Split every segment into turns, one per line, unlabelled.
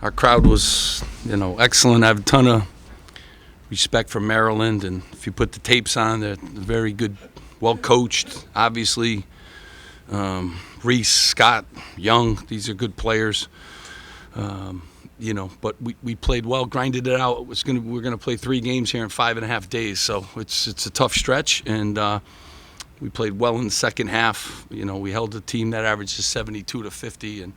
Our crowd was, excellent. I have a ton of respect for Maryland, and if you put the tapes on, they're very good, well coached. Obviously, Reese, Scott, Young, these are good players. But we played well, grinded it out. We're gonna play 3 games here in 5.5 days, so it's a tough stretch, and we played well in the second half. We held a team that averages 72 to 50 and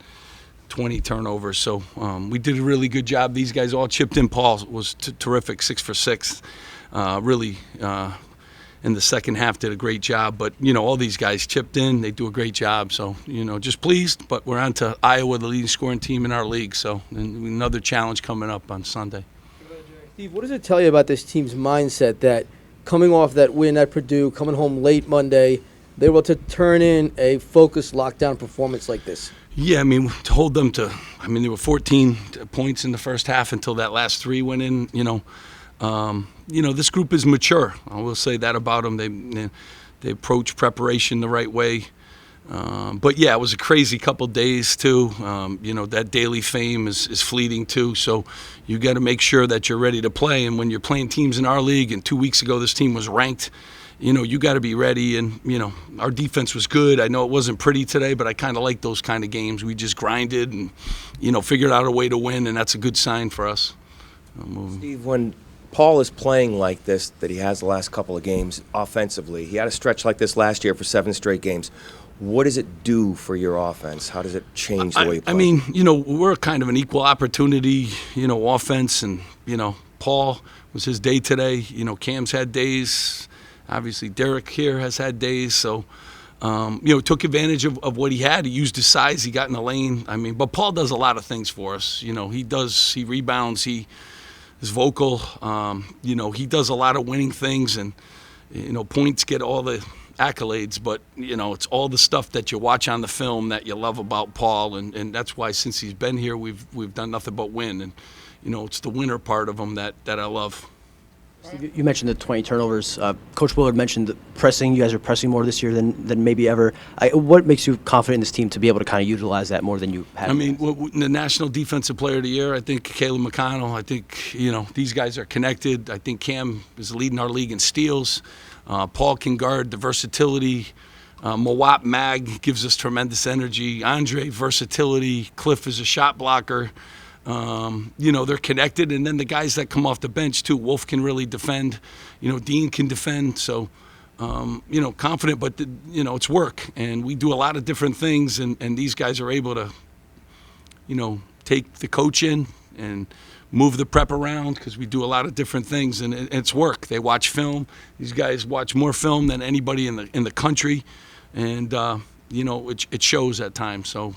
20 turnovers. So we did a really good job. These guys all chipped in. Paul was terrific, 6 for 6. Really, in the second half, did a great job. But, all these guys chipped in. They do a great job. So, just pleased. But we're on to Iowa, the leading scoring team in our league. So another challenge coming up on Sunday.
Steve, what does it tell you about this team's mindset that coming off that win at Purdue, coming home late Monday, they were able to turn in a focused lockdown performance like this?
Yeah, to hold them to, there were 14 points in the first half until that last 3 went in. This group is mature. I will say that about them. They approach preparation the right way. But yeah, it was a crazy couple days too. That daily fame is fleeting too. So you got to make sure that you're ready to play. And when you're playing teams in our league, and 2 weeks ago this team was ranked, you got to be ready. And, our defense was good. I know it wasn't pretty today, but I kind of like those kind of games. We just grinded and, figured out a way to win, and that's a good sign for us.
Steve, when Paul is playing like this, that he has the last couple of games offensively, he had a stretch like this last year for 7 straight games. What does it do for your offense? How does it change the way you play?
We're kind of an equal opportunity, offense, and, Paul was his day today. Cam's had days. Obviously, Derek here has had days, so took advantage of what he had. He used his size. He got in the lane. But Paul does a lot of things for us. He rebounds. He is vocal. He does a lot of winning things, and points get all the accolades. But it's all the stuff that you watch on the film that you love about Paul, and that's why since he's been here, we've done nothing but win. And it's the winner part of him that I love.
You mentioned the 20 turnovers. Coach Willard mentioned the pressing. You guys are pressing more this year than maybe ever. What makes you confident in this team to be able to kind of utilize that more than you had?
The National Defensive Player of the Year, I think Caleb McConnell. I think, these guys are connected. I think Cam is leading our league in steals. Paul can guard the versatility. Mawat Mag gives us tremendous energy. Andre, versatility. Cliff is a shot blocker. They're connected, and then the guys that come off the bench too. Wolf can really defend. Dean can defend. So, confident, but it's work, and we do a lot of different things, and these guys are able to, take the coach in and move the prep around because we do a lot of different things, and it's work. They watch film. These guys watch more film than anybody in the country, and it shows at times. So,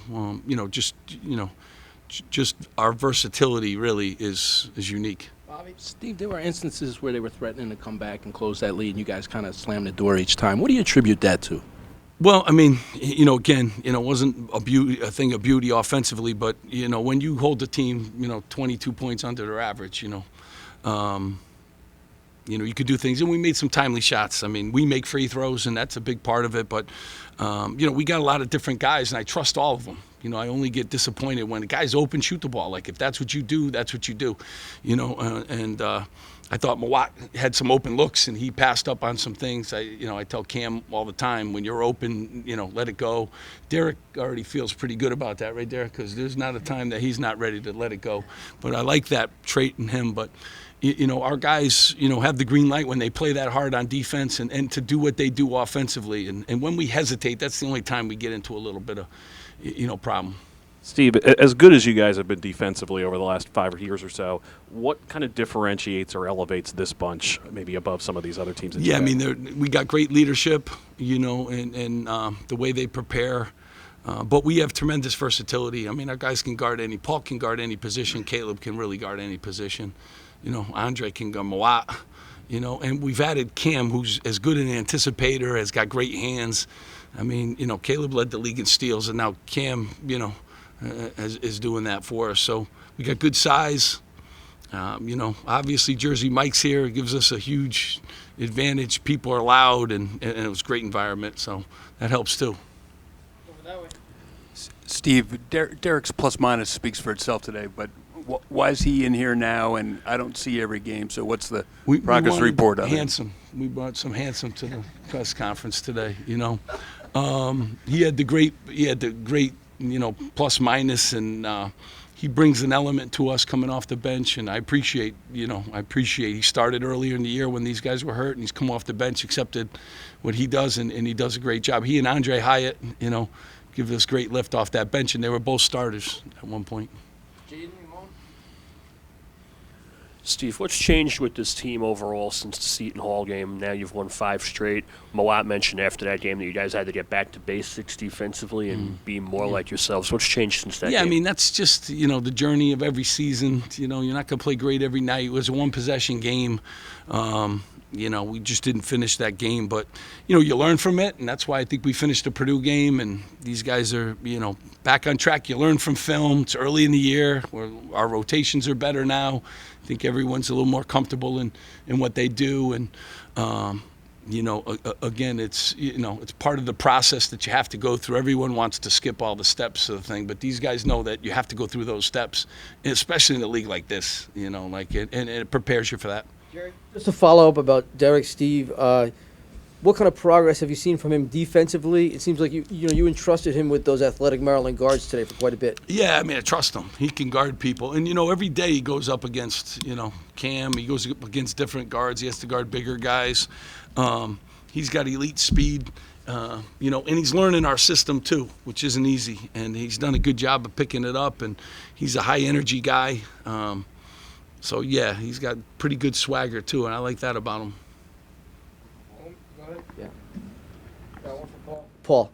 just our versatility really is unique.
Steve, there were instances where they were threatening to come back and close that lead, and you guys kind of slammed the door each time. What do you attribute that to?
Well, again, it wasn't a thing of beauty offensively, but, when you hold the team, 22 points under their average, you could do things. And we made some timely shots. We make free throws, and that's a big part of it. But, we got a lot of different guys, and I trust all of them. I only get disappointed when a guy's open, shoot the ball. Like, if that's what you do, that's what you do. I thought Mawat had some open looks, and he passed up on some things. I tell Cam all the time, when you're open, let it go. Derek already feels pretty good about that, right, Derek? Because there's not a time that he's not ready to let it go. But I like that trait in him. But, our guys, have the green light when they play that hard on defense and to do what they do offensively. And when we hesitate, that's the only time we get into a little bit of, problem.
Steve, as good as you guys have been defensively over the last 5 years or so, what kind of differentiates or elevates this bunch maybe above some of these other teams?
Yeah, we got great leadership, and the way they prepare. But we have tremendous versatility. Our guys can guard Paul can guard any position. Caleb can really guard any position. Andre can guard Mawat. And we've added Cam, who's as good an anticipator, has got great hands. Caleb led the league in steals, and now Cam, is doing that for us. So we got good size. Obviously Jersey Mike's here. It gives us a huge advantage. People are loud, and it was a great environment, so that helps too.
Steve, Derek's plus minus speaks for itself today, but Why is he in here now? And I don't see every game, so what's the
We
progress
wanted
report on it?
Handsome. We brought some Handsome to the press conference today. He had the great, plus minus, and he brings an element to us coming off the bench, and I appreciate. He started earlier in the year when these guys were hurt, and he's come off the bench, accepted what he does, and he does a great job. He and Andre Hyatt, give us great lift off that bench, and they were both starters at one point.
Steve, what's changed with this team overall since the Seton Hall game? Now you've won 5 straight. Mawat mentioned after that game that you guys had to get back to basics defensively and be more like yourselves. What's changed since that game?
Yeah, I mean, that's just, the journey of every season. You're not going to play great every night. It was a one-possession game. We just didn't finish that game. But, you learn from it, and that's why I think we finished the Purdue game, and these guys are, back on track. You learn from film. It's early in the year. Our rotations are better now. I think everyone's a little more comfortable in what they do, and again, it's it's part of the process that you have to go through. Everyone wants to skip all the steps of the thing, but these guys know that you have to go through those steps, especially in a league like this. And it prepares you for that.
Jerry, just to follow up about Derek, Steve, what kind of progress have you seen from him defensively? It seems like you entrusted him with those athletic Maryland guards today for quite a bit.
Yeah, I mean, I trust him. He can guard people. And, every day he goes up against, Cam. He goes up against different guards. He has to guard bigger guys. He's got elite speed, and he's learning our system too, which isn't easy. And he's done a good job of picking it up, and he's a high-energy guy. So, yeah, he's got pretty good swagger too, and I like that about him.
Yeah. Paul,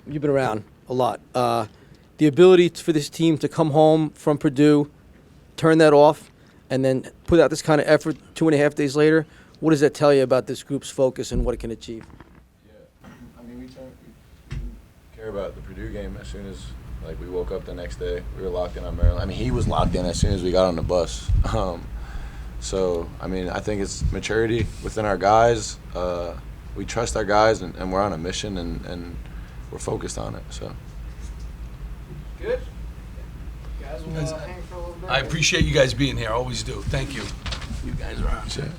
you've been around a lot. The ability for this team to come home from Purdue, turn that off, and then put out this kind of effort 2.5 days later, what does that tell you about this group's focus and what it can achieve?
Yeah, I mean, we care about the Purdue game as soon as we woke up the next day. We were locked in on Maryland. I mean, he was locked in as soon as we got on the bus. So, I mean, I think it's maturity within our guys. We trust our guys, and we're on a mission, and we're focused on it. So.
Good. Guys, we'll hang for a little bit.
I appreciate you guys being here. I always do. Thank you. You guys are awesome.